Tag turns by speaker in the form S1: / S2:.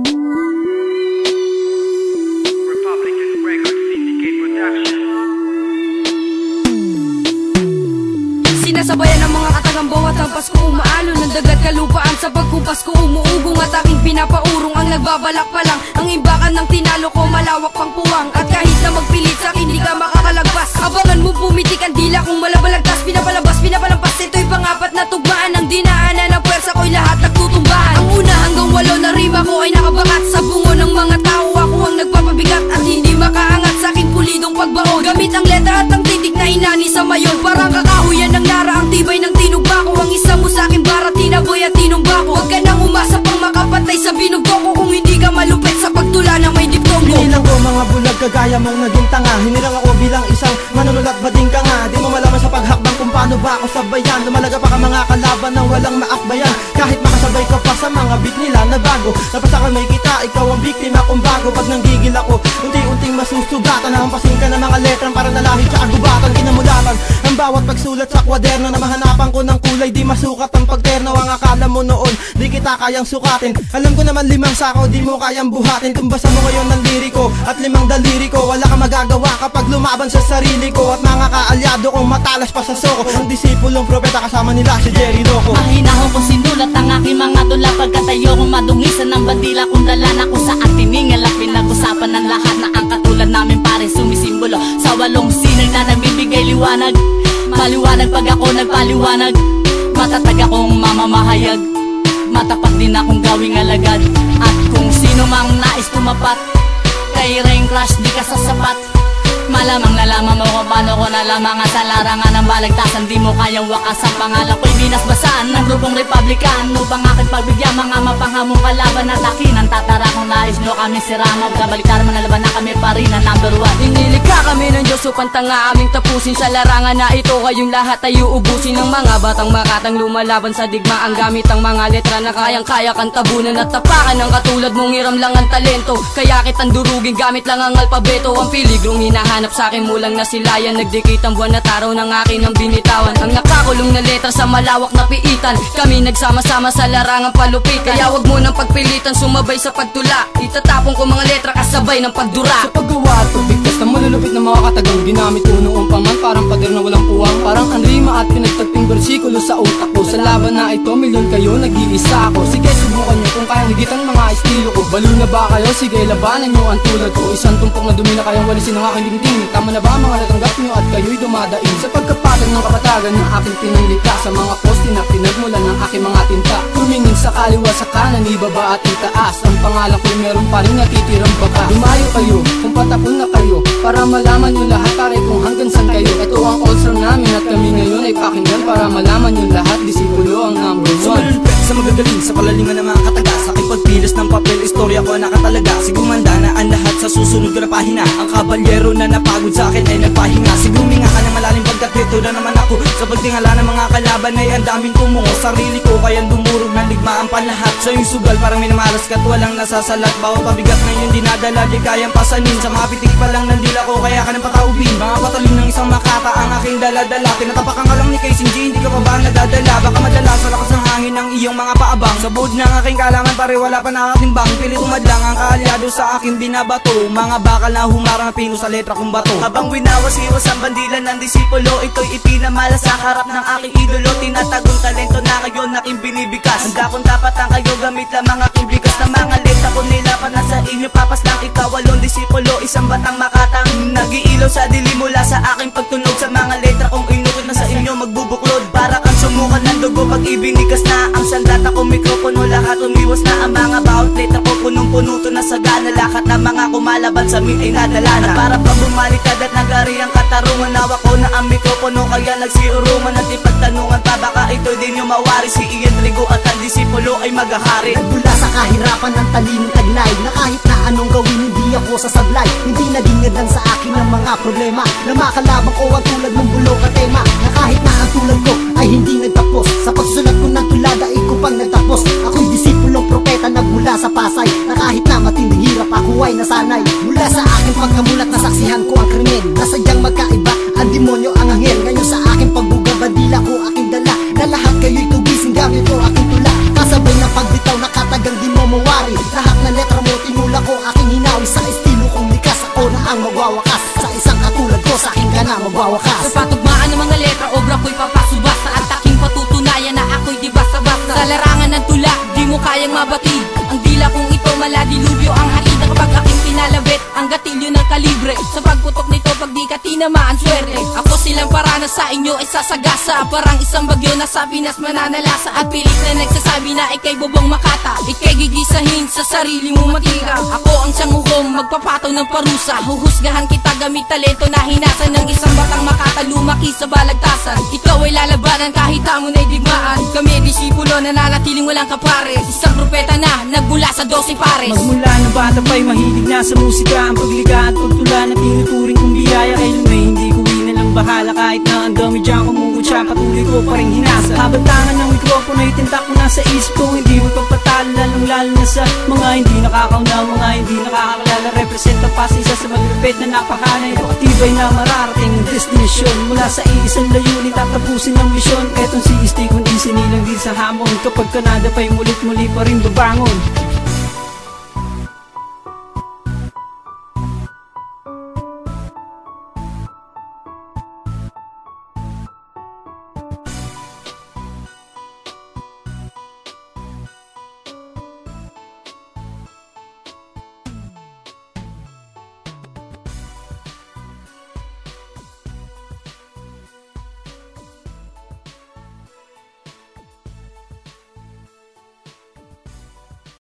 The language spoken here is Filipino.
S1: Sinasabayan ng mga katangambaw at ang Pasko umaalon ng dagat kalupaan sa pagkumpas ko umuugong at aking pinapaurong ang nagbabalak pa lang. Ang imbakan ng tinalo ko malawak pang puwang at kahit na magpilit sa'kin di ka makakalagpas. Abangan mo pumitik ang dila kung malabalagtas, pinapalabas, pinapalampas. Ito'y pangapat na tugmaan ng dinaanan ng pwersa ko'y lahat nagtutumbahan. Ang una hanggang 8 na rima ko ay nakabakat sa bungo ng mga tao. Ako ang nagpapabigat at hindi makaangat sa aking pulidong pagbaon. Gamit ang letra at ang titik na inani sa mayon, parang kakahuyan ng nara ang tibay ng tinugba ko. Ang isa mo sa akin bara tinaboy at tinumba ko. Huwag ka nang umasa pang makapatay sa binugto ko kung hindi ka malupit sa pagtula na may diptongo.
S2: Hinilang ko mga bulag kagaya mong naging tanga. Hinirang ako bilang isang manunulat bading ka nga. Di mo malaman sa paghakbang kung paano ba ako sabayan. Lumalaga pa ka mga kalaban ng walang maakbayan. Kahit makasabay ka pa sa mga beat nila na bago. Napasa ka may kita, ikaw ang biktima kung bago. Pag nanggigil ako, unti-unting masusugatan. Hampasin ka ng mga letrang para nalahit sa agubatan. Kinamulatan ang bawat pagsulat sa kwaderno na mahanapan ko ng kulay. Di masukat ang pagterno. Ang akala mo noon, di kita kayang sukatin. Alam ko naman 5 sako, di mo kayang buhatin. Tumbasan mo ngayon ng liriko at 5 daliri ko. Wala ka magagawa kapag lumaban sa sarili ko. At mga kaalyado kong matalas pa sa soko. Ang disipulong propeta kasama nila si Jerry Loco.
S3: Mahinahon ko sinulat ang aking mga tula. Pagkatayo kong madungisan ng bandila kung dala na ko sa atiningal. At pinag-usapan ng lahat na ang katulad namin pare sumisimbolo sa 8 sinag na nagbibigay liwanag. Maliwanag pag ako nagpaliwanag. Matatag akong mamamahayag. Matapat din akong gawing alagad. At kung sino mang nais tumapat kay Rain Crush di ka sasapat. Malamang nalaman mo kung paano ko nalaman nga sa larangan ng balagtasan. Di mo kayang wakas ang pangalan ko'y binasbasan ng grupong Republican upang aking pagbigyan mga mapanghamong kalaban at akin ang tatara kung nais nyo kami sirama. Kabaliktaran manalaban na kami pa rin ang number 1.
S1: Inilikha kami ng Diyos upang tanga aming tapusin sa larangan na ito. Kayong lahat ay uubusin ng mga batang makatang lumalaban sa digma. Ang gamit ang mga letra na kayang-kaya kang tabunan at tapakan ng katulad mong hiram lang ang talento. Kaya kitang durugin gamit lang ang alpabeto. Ang piligrong hinahanap sa akin mulang nasilayan. Nagdikit ang buwan at araw ng akin ang binitawan. Ang nakakulong na letra sa malawak na piitan. Kami nagsama-sama sa larangang palupitan. Kaya wag mo nang pagpilitan sumabay sa pagtula. Itatapon ko mga letra kasabay ng pagdura.
S2: Sa paggawa at pagbigkas ng malulupit na mga katagang ginamit ko noong paman. Parang pader na walang puwang. Parang ang rima at pinagtagping bersikulo sa utak ko. Sa laban na ito, milyon kayo, nag-iisa ako. Sige, subukan nyo kung kayang higitan mga estilo ko. Balo na ba kayo? Sige, labanan nyo ang tulad ko. Isang tumpok na dumi na kayang walisin ang aking dingding. Tama na ba mga natanggap nyo at kayo'y dumadaing sa pagkapatag ng kapatagan na aking pinanglika. Sa mga poste na pinagmulan ng aking mga tinta. Tumingin sa kaliwa sa kanan, ibaba at itaas. Ang pangalan ko'y meron pa rin natitirang baka. Dumayo kayo kung patapon na kayo para malaman nyo lahat pare kung hanggang saan kayo. Ito ang all-star namin at kami ngayon ay pakinggan para malaman nyo lahat. Disipulo ang number 1.
S4: Sumalulpit sa magagaling sa palaliman ng mga kataga. Sa aking pagpilas ng papel, istorya ko nakatalaga. Sigumanda na ang lahat sa susunod ko na pahina. Ang kabalyero na napagod sa akin ay nagpahinga. Siguminga ka ng malalim pagkat dito na naman ako. Sa pagtingala ng mga kalaban ay ang daming tumungo. Sarili ko kayang dumurog ng ligmaan panlahat. So yung sugal parang minamalas ka't walang nasasalat. Bawat pabigat ngayon dinadala di kayang pasanin. Sa mga pitik pa lang ng dila ko kaya ka nang pataubin. Mga patalim ng isang makata ang aking daladala. Tinatapakan ka lang ni Casey G, hindi ka pa ba nadadala? Baka madala sa lakas ng hangin ng iyong mga paabang. Sa board ng aking kalangan pare wala pa nakatimbang. Pilit umadlang ang kaalyado sa aking binabato. Mga bakal na humarang na pino sa letra kong bato. Habang winawas-iwas ang bandila ng disipulo, ito'y ipinamala sa harap ng aking idolo. Tinatagong talento na ngayon aking binibikas. Handa kong dapat ang kayo gamit lamang aking bigas. Na mga letra ko nilapan na sa inyo papas lang. Ikaw 8 disipulo, isang batang makatang nag-iilaw sa dilim mula sa aking pagtunog. Sa mga letra kong inukit na sa inyo magbubuklod. Para kang sumukan ng dugo pag ibinigas na ang sandata ko mikropono. Lahat umiwas na ang mga bawat letra ko punong-puno to na sagana. Lahat ng mga kumalaban sa amin ay nadala na. Para pang bumalitad at nagari ang katarungan. Nawa ko na ang mikropono kaya nagsiurungan. At ipagtanungan pa baka ito din yung mawari. Si Ian Trigo at ang disipulo ay maghahari.
S5: Mula sa kahirapan ng talimong taglay, na kahit na anong gawin hindi ako sasablay. Hindi naging ngadan sa akin ang mga problema. Na makalabang ko ang tulad mong bulok at tema. Na kahit na ang tulad ko ay hindi nagtapos. Sa pagsulat ko ng tulada ay ko pang nagtapos. Ako'y disipulong propeta nagmula sa Pasay. Na kahit na matinding hirap ako ay nasanay. Mula sa aking pagkamulat nasaksihan ko ang krimen. Na sadyang magkaiba ang demonyo ang anghel. Ngayon sa aking pagbuga bandila ko aking dala. Na lahat kayo'y tugising gamit ko aking tula. Kasabay ng pagbitaw na katagang di mo mawari. Lahat na letra
S1: tula, di mo kayang mabatid. Ang dila kong ito maladilubyo ang hatid na kapag aking pinalabit ang gatilyo ng kalibre. Sa pagputok nito pag di ka tinamaan swerte. Ako silang parana sa inyo ay sasagasa, parang isang bagyo na sa Pinas mananalasa. At pilit na nagsasabi na ikay bubong makata, ikay gigisahin sa sarili mong matira. Ako ang siyang magpapataw ng parusa, huhusgahan kita gamit talento na hinasa ng isang batang makata lumaki sa balagtasan. Ikaw ay lalabanan kahit hamon ay digmaan. Kami disipulo na nanatiling walang kapares, isang propeta na nagmula sa 12 pares.
S4: Magmula ng bata pa'y mahilig na sa musika, ang pagliga at pagtula na tinuturing kong biyaya. Kailan may hindi ko lang bahala kahit na ang dami dyan kumukutsa, patuloy ko pa rin hinasa. Habantangan ng mikropono ay tintak ko na sa isip ko, hindi magpapatalo lalong lalo na sa mga hindi nakakaunaw, mga hindi nakakakalala. Represent ang pasisa sa maglupit na napakanay, katibay na mararating ang destinasyon. Mula sa iisang layunin tatapusin ang misyon, etong si Isti kundi sinilang din sa hamon. Kapag Canada pa'y mulit-muli pa rin babangon.